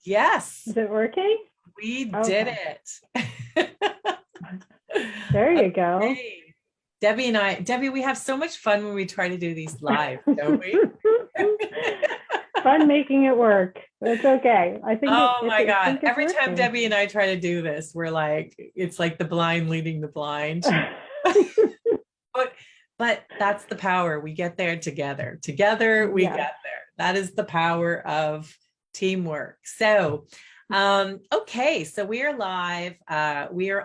Yes, Is it working? we did Okay. it. There you go. Okay. Debbie, we have so much fun when we try to do these live, don't we? Fun making it work. It's okay. Oh my I God. think it's Every time working. Debbie and I try to do this, we're like, it's like the blind leading the blind. But but that's the power. We get there together. Together we Yes. get there. That is the power of teamwork. So okay, so we are live. Um, we are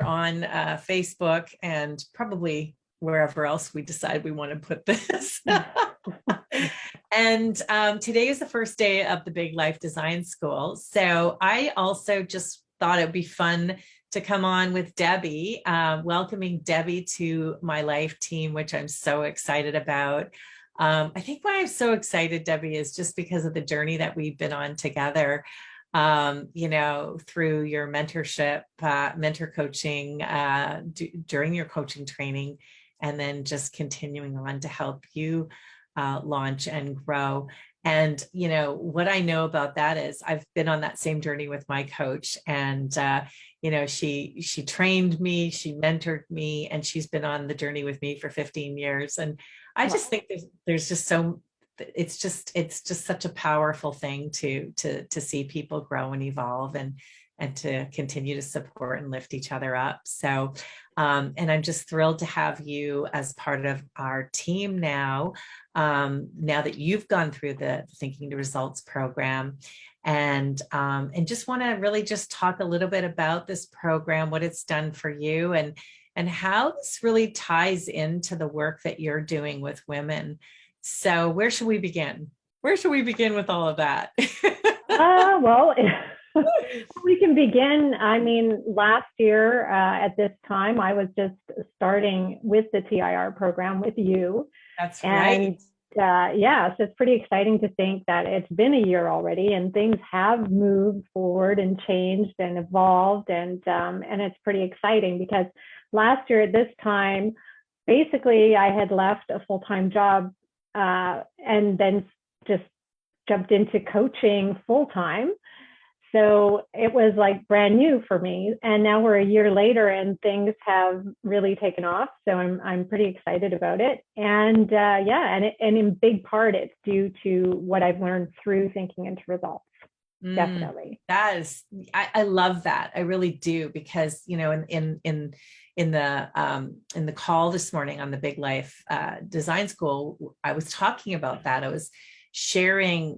on Facebook and probably wherever else we decide we want to put this. And today is the first day of the Big Life Design School. So I also just thought it'd be fun to come on with Debbie, welcoming Debbie to my life team, which I'm so excited about. I think why I'm so excited, Debbie, is just because of the journey that we've been on together. Through your mentorship, mentor coaching, during your coaching training, and then just continuing on to help you launch and grow. And what I know about that is I've been on that same journey with my coach, and she trained me, she mentored me, and she's been on the journey with me for 15 years. And I just Wow. think there's just so it's just such a powerful thing to see people grow and evolve and to continue to support and lift each other up. So and I'm just thrilled to have you as part of our team now, now that you've gone through the Thinking to Results program. And just want to really just talk a little bit about this program, what it's done for you, and how this really ties into the work that you're doing with women. So where should we begin? Where should we begin with all of that? Well, we can begin. I mean, last year at this time, I was just starting with the TIR program with you. That's right. And yeah, so it's pretty exciting to think that it's been a year already and things have moved forward and changed and evolved. And it's pretty exciting because last year at this time, basically, I had left a full time job and then just jumped into coaching full time. So it was like brand new for me. And now we're a year later and things have really taken off. So I'm pretty excited about it. And yeah, and in big part, it's due to what I've learned through thinking into results. Mm, Definitely. that is, I love that. I really do because in the call this morning on the Big Life Design School, I was talking about that. I was sharing,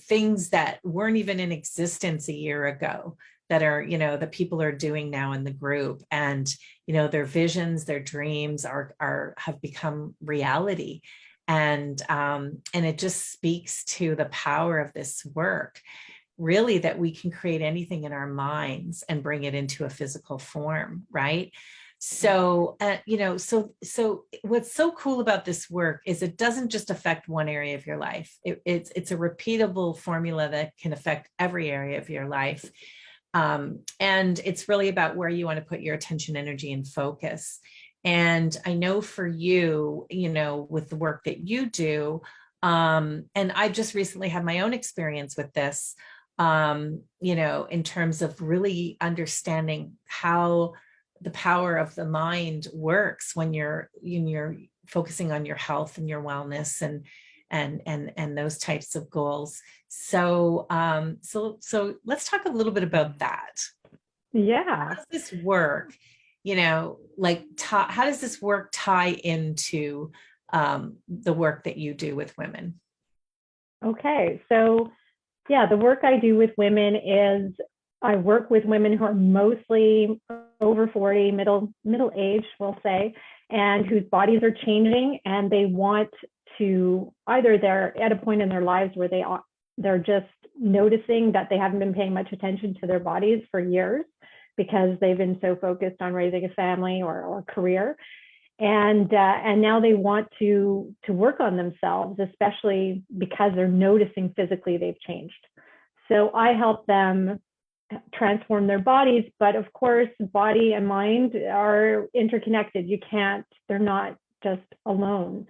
things that weren't even in existence a year ago that are, that people are doing now in the group, and their visions, their dreams are have become reality. And it just speaks to the power of this work, really, that we can create anything in our minds and bring it into a physical form, right? So what's so cool about this work is it doesn't just affect one area of your life. It's a repeatable formula that can affect every area of your life. And it's really about where you want to put your attention, energy, and focus. And I know for you, with the work that you do, and I just recently had my own experience with this, in terms of really understanding how the power of the mind works when you're focusing on your health and your wellness and those types of goals. So let's talk a little bit about that. How Yeah. does this work? How does this work tie into the work that you do with women? Okay. So yeah, the work I do with women is I work with women who are mostly over 40, middle age, we'll say, and whose bodies are changing and they want to, either they're at a point in their lives where they're just noticing that they haven't been paying much attention to their bodies for years because they've been so focused on raising a family or career, and now they want to work on themselves, especially because they're noticing physically they've changed. So I help them transform their bodies, but of course body and mind are interconnected. They're not just alone.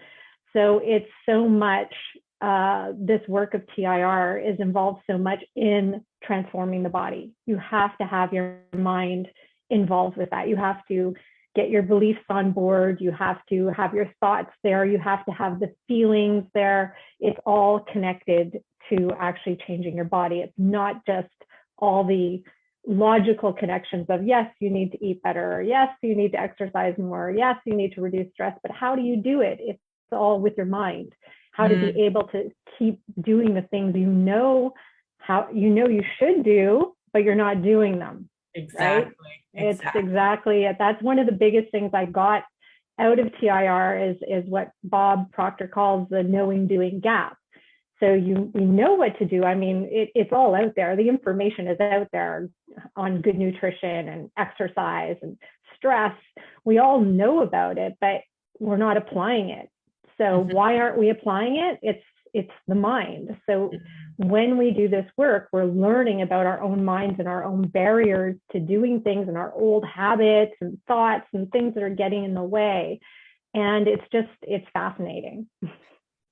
So it's so much this work of TIR is involved so much in transforming the body. You have to have your mind involved with that. You have to get your beliefs on board. You have to have your thoughts there. You have to have the feelings there. It's all connected to actually changing your body. It's not just all the logical connections of, yes, you need to eat better, or yes, you need to exercise more, or yes, you need to reduce stress, but how do you do it? It's all with your mind. How to be able to keep doing the things you should do, but you're not doing them. Exactly. Right? It's exactly it. That's one of the biggest things I got out of TIR is what Bob Proctor calls the knowing doing gap. So you know what to do. I mean, it's all out there. The information is out there on good nutrition and exercise and stress. We all know about it, but we're not applying it. So why aren't we applying it? It's the mind. So when we do this work, we're learning about our own minds and our own barriers to doing things and our old habits and thoughts and things that are getting in the way. And it's fascinating.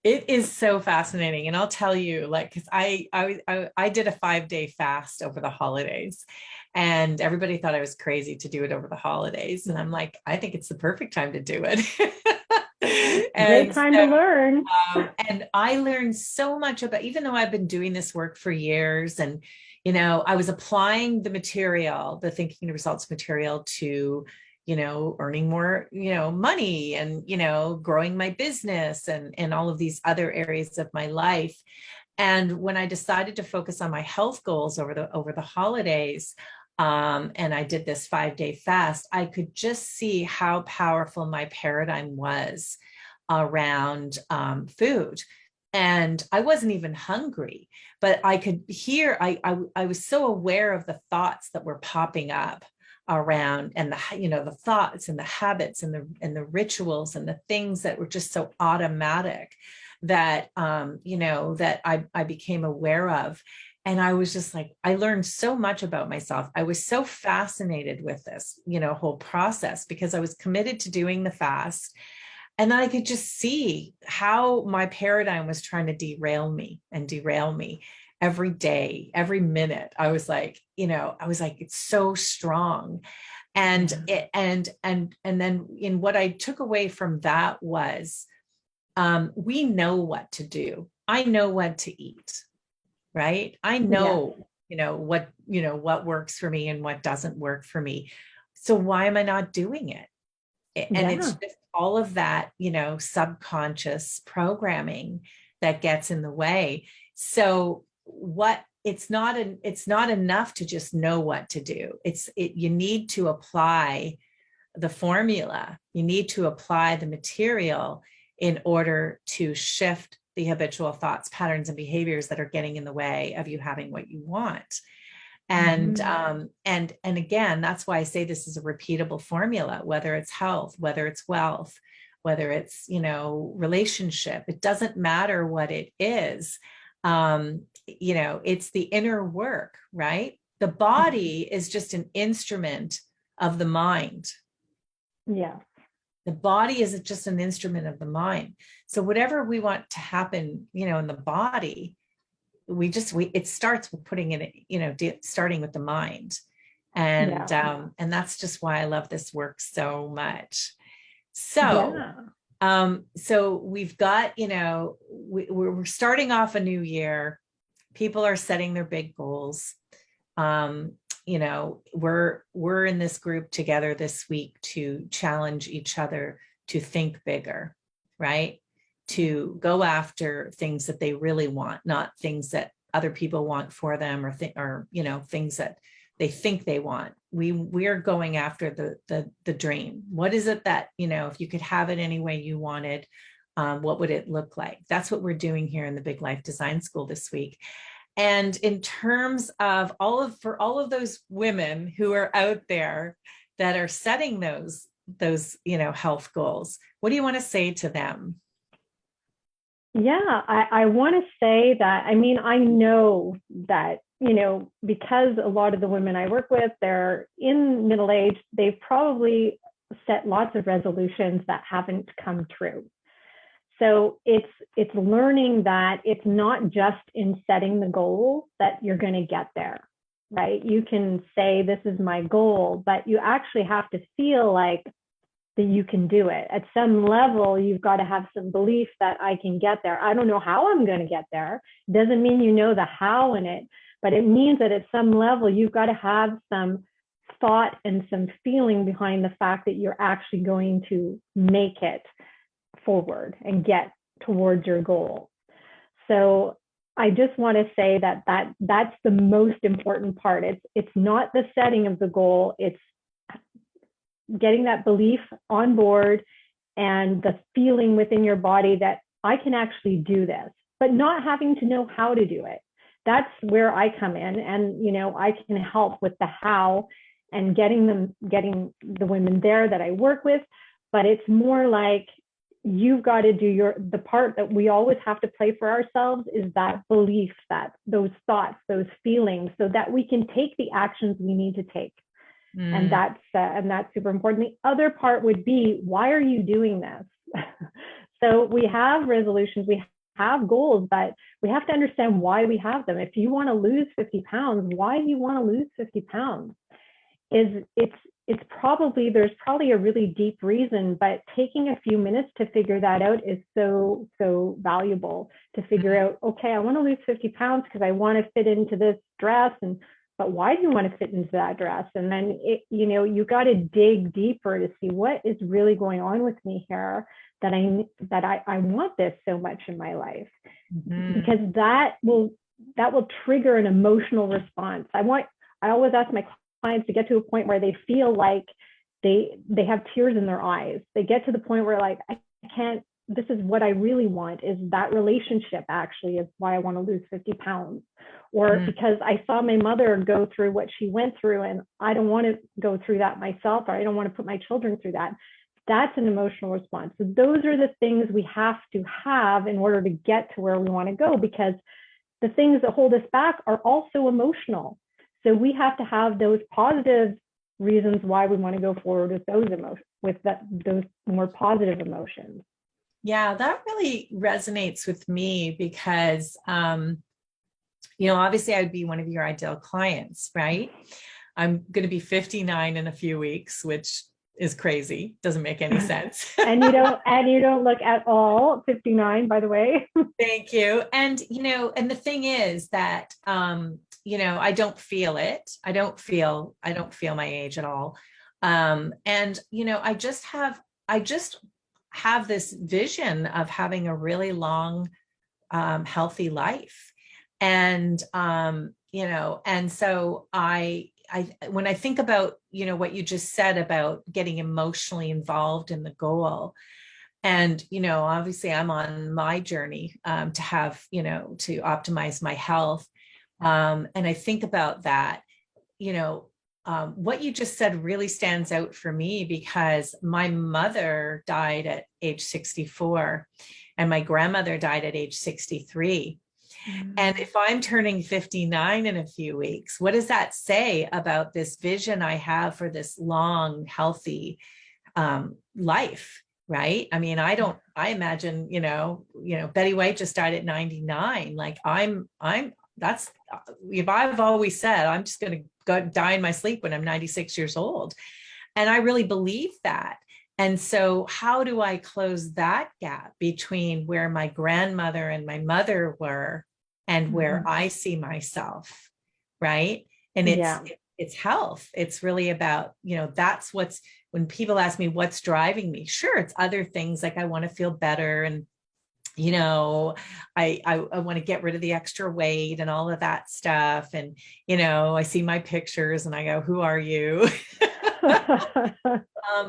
It is so fascinating. And I'll tell you, like, because I did a 5-day fast over the holidays, and everybody thought I was crazy to do it over the holidays. And I'm like, I think it's the perfect time to do it. Great time to learn. And I learned so much about, even though I've been doing this work for years, and, I was applying the material, the thinking results material to, earning more, money and, growing my business and all of these other areas of my life. And when I decided to focus on my health goals over the holidays, and I did this 5-day fast, I could just see how powerful my paradigm was around food. And I wasn't even hungry, but I could hear, I was so aware of the thoughts that were popping up around, and the thoughts and the habits and the rituals and the things that were just so automatic that, that I became aware of. And I was just like, I learned so much about myself. I was so fascinated with this, whole process, because I was committed to doing the fast. And I could just see how my paradigm was trying to derail me every day, every minute. I was like, it's so strong. And then in what I took away from that was, we know what to do. I know what to eat, right? I know, what works for me and what doesn't work for me. So why am I not doing it? And it's just all of that, subconscious programming that gets in the way. So it's not enough to just know what to do. You need to apply the formula. You need to apply the material in order to shift the habitual thoughts, patterns, and behaviors that are getting in the way of you having what you want. And again, that's why I say this is a repeatable formula, whether it's health, whether it's wealth, whether it's, relationship. It doesn't matter what it is. It's the inner work, right? The body is just an instrument of the mind. Yeah. The body is just an instrument of the mind. So whatever we want to happen, in the body, it starts with putting it, starting with the mind. And that's just why I love this work so much. So, so we've got, we're starting off a new year. People are setting their big goals. We're in this group together this week to challenge each other to think bigger, right? To go after things that they really want, not things that other people want for them, or things that they think they want. We are going after the dream. What is it that, if you could have it any way you wanted, what would it look like? That's what we're doing here in the Big Life Design School this week. And in terms of for all of those women who are out there that are setting those health goals, what do you want to say to them? Yeah, I want to say that, I know that, because a lot of the women I work with, they're in middle age, they've probably set lots of resolutions that haven't come true. So it's learning that it's not just in setting the goal that you're going to get there, right? You can say, this is my goal, but you actually have to feel like that you can do it. At some level, you've got to have some belief that I can get there. I don't know how I'm going to get there. It doesn't mean you know the how in it, but it means that at some level, you've got to have some thought and some feeling behind the fact that you're actually going to make it forward and get towards your goal. So I just want to say that's the most important part. It's not the setting of the goal. It's getting that belief on board and the feeling within your body that I can actually do this, but not having to know how to do it. That's where I come in, and I can help with the how and getting the women there that I work with. But it's more like, you've got to do the part that we always have to play for ourselves, is that belief, that those thoughts, those feelings, so that we can take the actions we need to take. And that's super important. The other part would be, why are you doing this? So we have resolutions, we have goals, but we have to understand why we have them. If you want to lose 50 pounds, why do you want to lose 50 pounds? There's probably a really deep reason, but taking a few minutes to figure that out is so valuable, to figure out, okay, I want to lose 50 pounds because I want to fit into this dress, but why do you want to fit into that dress? And then you got to dig deeper to see what is really going on with me here, that I want this so much in my life, because that will trigger an emotional response. I always ask my clients to get to a point where they feel like they have tears in their eyes. They get to the point where, like, I can't, this is what I really want, is that relationship actually is why I want to lose 50 pounds. Or because I saw my mother go through what she went through, and I don't want to go through that myself, or I don't want to put my children through that. That's an emotional response. So those are the things we have to have in order to get to where we want to go, because the things that hold us back are also emotional. So we have to have those positive reasons why we want to go forward with those emotions, those more positive emotions. Yeah, that really resonates with me because, obviously I would be one of your ideal clients, right? I'm going to be 59 in a few weeks, which is crazy. Doesn't make any sense. and you don't look at all 59, by the way. Thank you. And, and the thing is that, I don't feel it. I don't feel my age at all. And, I just have this vision of having a really long, healthy life. And, and so when I think about, what you just said about getting emotionally involved in the goal, and, obviously I'm on my journey, to have, to optimize my health. And I think about that, what you just said really stands out for me, because my mother died at age 64 and my grandmother died at age 63. And if I'm turning 59 in a few weeks, what does that say about this vision I have for this long, healthy life? Right. I mean, I imagine, Betty White just died at 99. Like I've always said, I'm just going to go die in my sleep when I'm 96 years old. And I really believe that. And so how do I close that gap between where my grandmother and my mother were and where I see myself? Right. And it's health. It's really about, that's when people ask me what's driving me. Sure. It's other things, like I want to feel better, and I want to get rid of the extra weight and all of that stuff. And, I see my pictures and I go, who are you?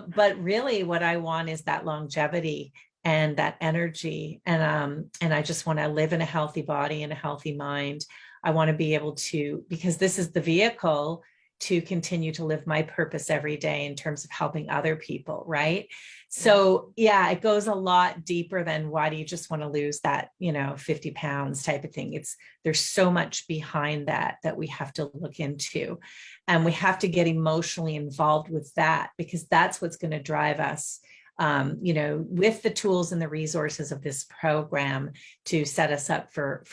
But really what I want is that longevity and that energy. And I just want to live in a healthy body and a healthy mind. I want to be able to, because this is the vehicle to continue to live my purpose every day in terms of helping other people. Right. So yeah, it goes a lot deeper than why do you just want to lose that, 50 pounds type of thing. There's so much behind that we have to look into, and we have to get emotionally involved with that, because that's what's going to drive us with the tools and the resources of this program to set us up for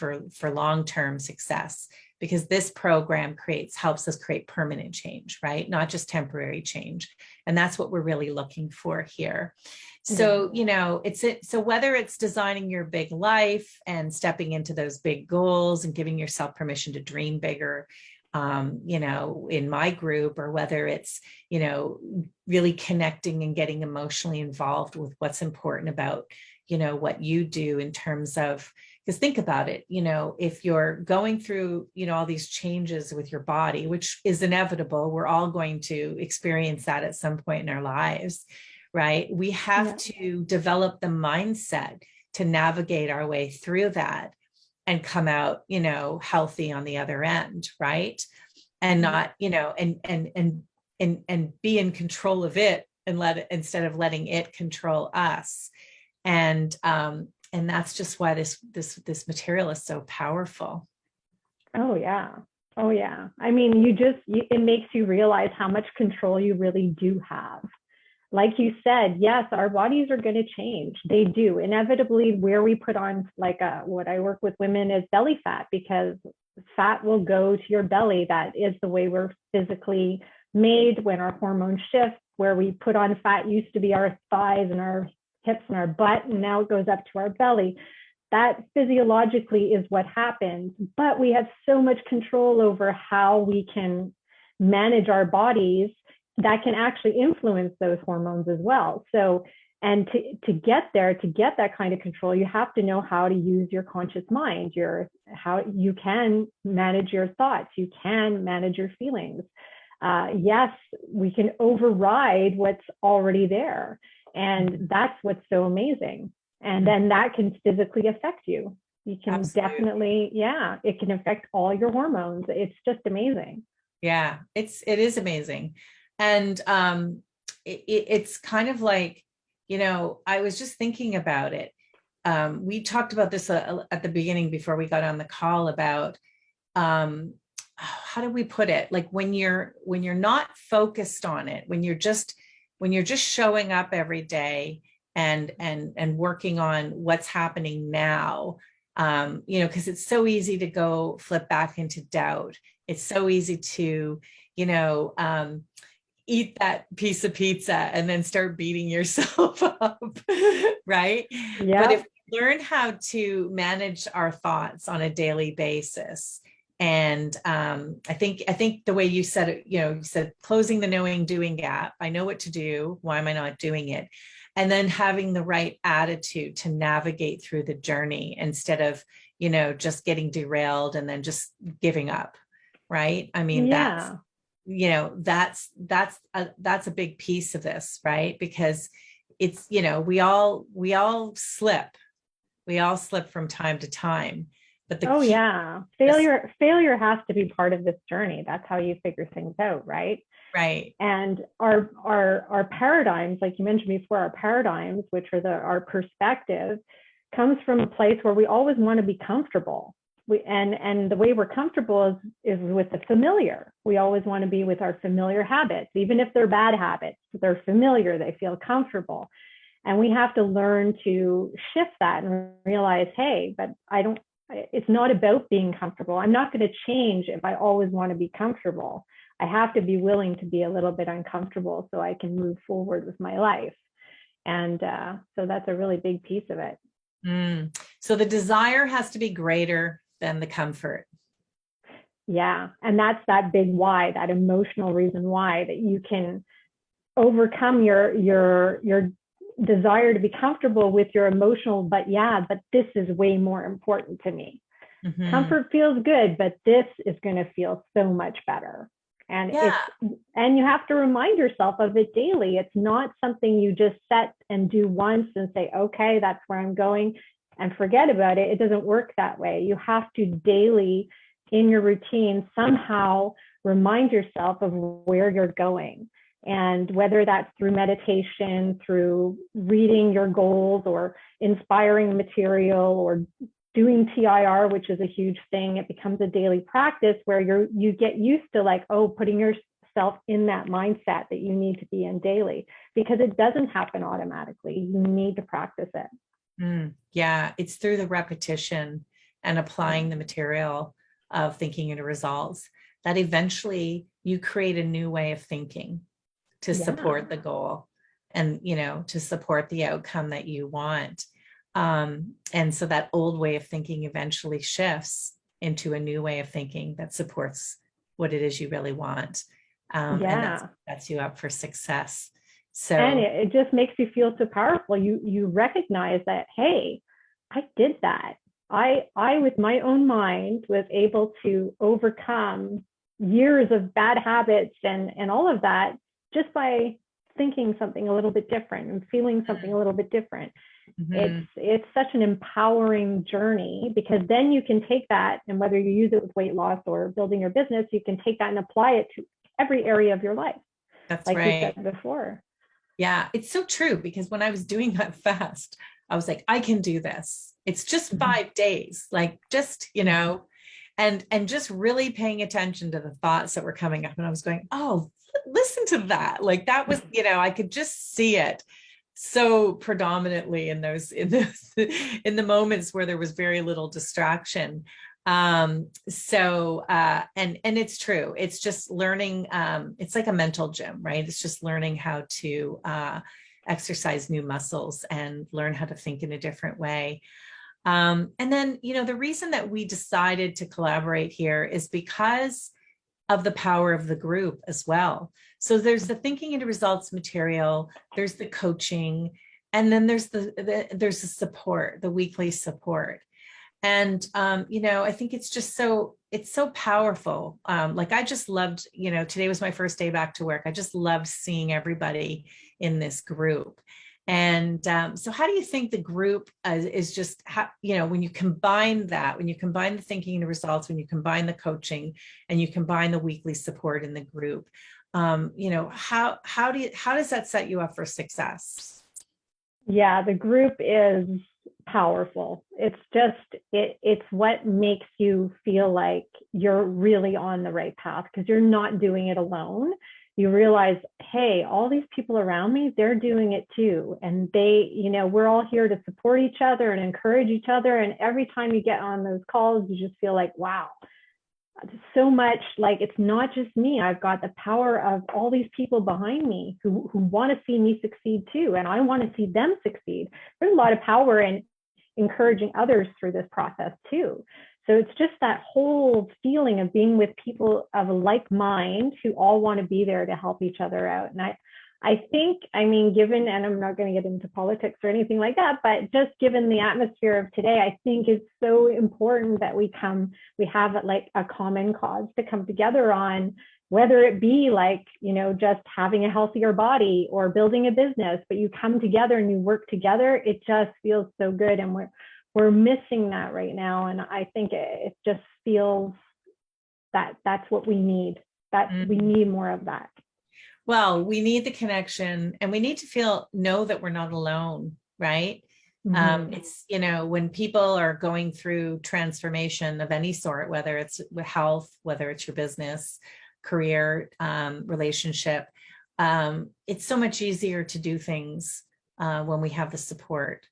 long-term success, because this program helps us create permanent change, right? Not just temporary change. And that's what we're really looking for here. So, so whether it's designing your big life and stepping into those big goals and giving yourself permission to dream bigger, in my group, or whether it's, really connecting and getting emotionally involved with what's important about, what you do in terms of, because think about it, if you're going through, all these changes with your body, which is inevitable, we're all going to experience that at some point in our lives, right? We have to develop the mindset to navigate our way through that and come out, healthy on the other end, right? And not, and be in control of it and instead of letting it control us. And that's just why this material is so powerful. Oh yeah. Oh yeah. I mean, it makes you realize how much control you really do have. Like you said, yes, our bodies are going to change. They do. Inevitably, where we put on, what I work with women is belly fat, because fat will go to your belly. That is the way we're physically made. When our hormones shift, where we put on fat used to be our thighs and our hips and our butt, and now it goes up to our belly. That physiologically is what happens. But we have so much control over how we can manage our bodies that can actually influence those hormones as well. So, and to get there, to get that kind of control, you have to know how to use your conscious mind, how you can manage your thoughts, you can manage your feelings. Yes, we can override what's already there. And that's what's so amazing. And then that can physically affect you. You can Absolutely. It can affect all your hormones. It's just amazing. Yeah, it is amazing. And it's kind of like, I was just thinking about it. We talked about this at the beginning before we got on the call about how do we put it? Like when you're not focused on it, when you're just showing up every day and working on what's happening now, because it's so easy to go flip back into doubt. It's so easy to, eat that piece of pizza and then start beating yourself up, right? Yeah. But if we learn how to manage our thoughts on a daily basis, and I think the way you said it, you said closing the knowing doing gap. I know what to do. Why am I not doing it? And then having the right attitude to navigate through the journey instead of, just getting derailed and then just giving up. Right. I mean, that's a big piece of this, right? Because it's, we all slip from time to time, but failure has to be part of this journey. That's how you figure things out, right? Right. And our paradigms, like you mentioned before, our paradigms, which are our perspective, comes from a place where we always want to be comfortable. And the way we're comfortable is with the familiar. We always want to be with our familiar habits, even if they're bad habits. They're familiar, they feel comfortable. And we have to learn to shift that and realize, hey, but it's not about being comfortable. I'm not going to change if I always want to be comfortable. I have to be willing to be a little bit uncomfortable so I can move forward with my life. And so that's a really big piece of it. So the desire has to be greater than the comfort. Yeah. And that's that big why, that emotional reason why, that you can overcome your desire to be comfortable with your emotional, but this is way more important to me. Mm-hmm. Comfort feels good, but this is going to feel so much better. And and you have to remind yourself of it daily. It's not something you just set and do once and say, okay, that's where I'm going, and forget about it. It doesn't work that way. You have to daily in your routine somehow remind yourself of where you're going. And whether that's through meditation, through reading your goals or inspiring material, or doing TIR, which is a huge thing. It becomes a daily practice where you get used to putting your yourself in that mindset that you need to be in daily, because it doesn't happen automatically. You need to practice it. Yeah, it's through the repetition and applying the material of thinking into results that eventually you create a new way of thinking to support the goal and, to support the outcome that you want. And so that old way of thinking eventually shifts into a new way of thinking that supports what it is you really want. And that sets you up for success. So, and it just makes you feel so powerful. You recognize that, hey, I did that. I with my own mind was able to overcome years of bad habits and all of that just by thinking something a little bit different and feeling something a little bit different. It's such an empowering journey, because then you can take that, and whether you use it with weight loss or building your business, you can take that and apply it to every area of your life. That's like right. you said before. Yeah, it's so true, because when I was doing that fast, I was like, I can do this. It's just 5 days, like just, and just really paying attention to the thoughts that were coming up. And I was going, oh, listen to that. Like that was, I could just see it so predominantly in in the moments where there was very little distraction. And it's true. It's just learning. It's like a mental gym, right? It's just learning how to exercise new muscles and learn how to think in a different way. And then, the reason that we decided to collaborate here is because of the power of the group as well. So there's the thinking into results material, there's the coaching, and then there's there's the support, the weekly support. And, I think it's just it's so powerful. Like I just loved, today was my first day back to work. I just loved seeing everybody in this group. And so how do you think the group is just, when you combine that, when you combine the thinking and results, when you combine the coaching and you combine the weekly support in the group, how does that set you up for success? Yeah, the group is powerful. It's just, it's what makes you feel like you're really on the right path, because you're not doing it alone. You realize, hey, all these people around me, they're doing it too. And we're all here to support each other and encourage each other. And every time you get on those calls, you just feel like, wow, so much, like it's not just me. I've got the power of all these people behind me who want to see me succeed too. And I want to see them succeed. There's a lot of power in encouraging others through this process too. So it's just that whole feeling of being with people of a like mind who all want to be there to help each other out. And I think, given, and I'm not going to get into politics or anything like that, but just given the atmosphere of today, I think it's so important that we have like a common cause to come together on, whether it be like, just having a healthier body or building a business, but you come together and you work together. It just feels so good. And we're missing that right now. And I think it just feels that that's what we need, we need more of that. Well, we need the connection, and we need to know that we're not alone, right? It's, when people are going through transformation of any sort, whether it's with health, whether it's your business, career, relationship, it's so much easier to do things when we have the support.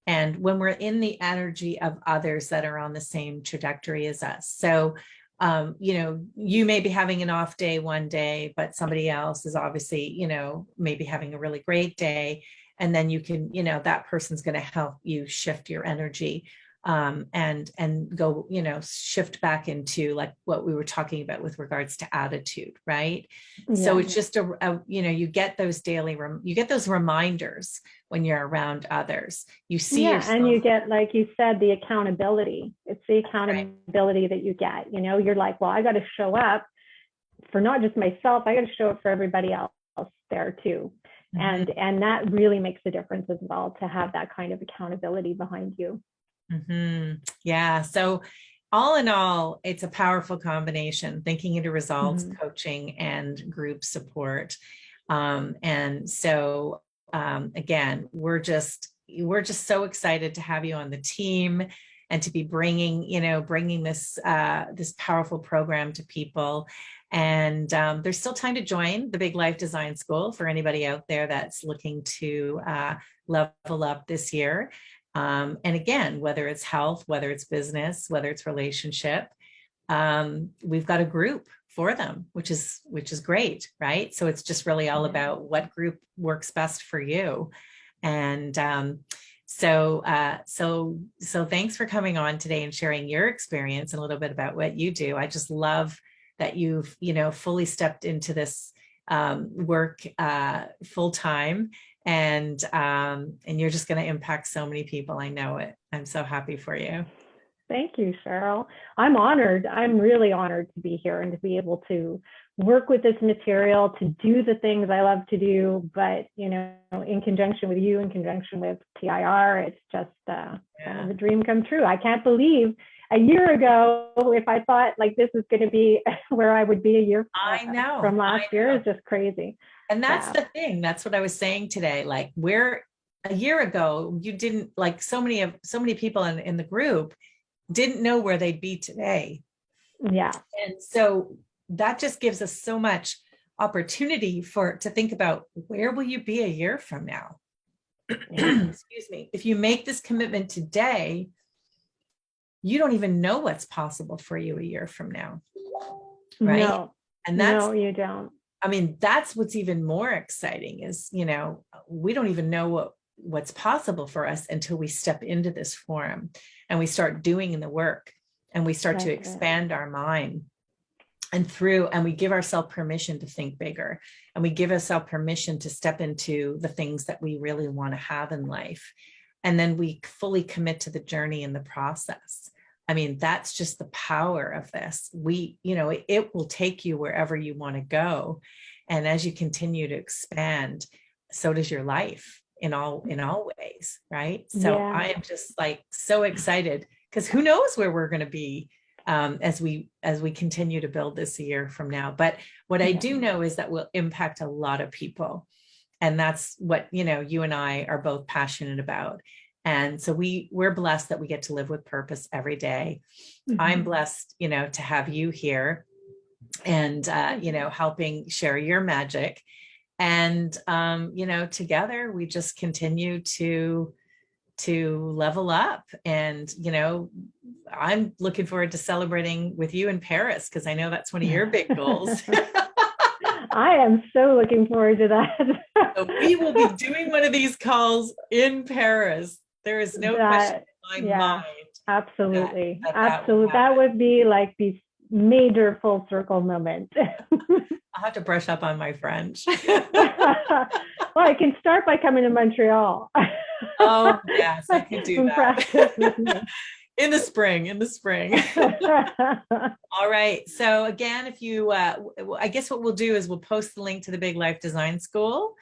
And when we're in the energy of others that are on the same trajectory as us. So, you may be having an off day one day, but somebody else is obviously, maybe having a really great day. And then you can, that person's going to help you shift your energy and go, shift back into like what we were talking about with regards to attitude, right? Yeah. So it's just you get those you get those reminders when you're around others. You see yourself. And you get, like you said, the accountability. It's the accountability that you get. You're like, well, I got to show up for not just myself. I got to show up for everybody else there too. Mm-hmm. And that really makes a difference as well, to have that kind of accountability behind you. Mm-hmm. Yeah. So all in all, it's a powerful combination, thinking into results, coaching, and group support. And so again, we're just so excited to have you on the team. and to be bringing this this powerful program to people. And there's still time to join the Big Life Design School for anybody out there that's looking to level up this year. And again, whether it's health, whether it's business, whether it's relationship, we've got a group for them, which is great, right? So it's just really all about what group works best for you. And so thanks for coming on today and sharing your experience and a little bit about what you do. I just love that you've, fully stepped into this work full time, and you're just going to impact so many people. I know it. I'm so happy for you. Thank you, Cheryl. I'm honored. I'm really honored to be here and to be able to work with this material, to do the things I love to do, but, in conjunction with you, in conjunction with TIR, it's just kind of a dream come true. I can't believe a year ago, if I thought like this is going to be where I would be a year from last year, is just crazy. And that's the thing. That's what I was saying today. Like, where a year ago, you didn't, like, so many people in the group didn't know where they'd be today. Yeah. And so that just gives us so much opportunity to think about, where will you be a year from now? Excuse me. If you make this commitment today, you don't even know what's possible for you a year from now. Right. No, and that's, no, you don't. I mean, that's what's even more exciting is, we don't even know what's possible for us until we step into this forum and we start doing the work and we start to expand our mind and we give ourselves permission to think bigger, and we give ourselves permission to step into the things that we really want to have in life. And then we fully commit to the journey and the process. I mean, that's just the power of this. It will take you wherever you want to go. And as you continue to expand, so does your life in all ways. Right. So I am just like so excited, because who knows where we're going to be as we continue to build this a year from now. But what I do know is that we'll impact a lot of people. And that's what, you and I are both passionate about. And so we're blessed that we get to live with purpose every day. Mm-hmm. I'm blessed, to have you here and, helping share your magic. And, together we just continue to level up. And, I'm looking forward to celebrating with you in Paris, because I know that's one of your big goals. I am so looking forward to that. So we will be doing one of these calls in Paris. There is no question in my mind. Absolutely. Absolutely. That would be like the major full circle moment. I'll have to brush up on my French. Well, I can start by coming to Montreal. Oh, yes, I can do that. In the spring. All right. So again, if you, I guess what we'll do is we'll post the link to the Big Life Design School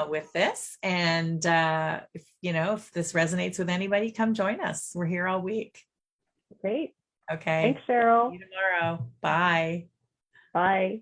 with this. And if this resonates with anybody, come join us. We're here all week. Great. Okay. Thanks, Cheryl. See you tomorrow. Bye. Bye.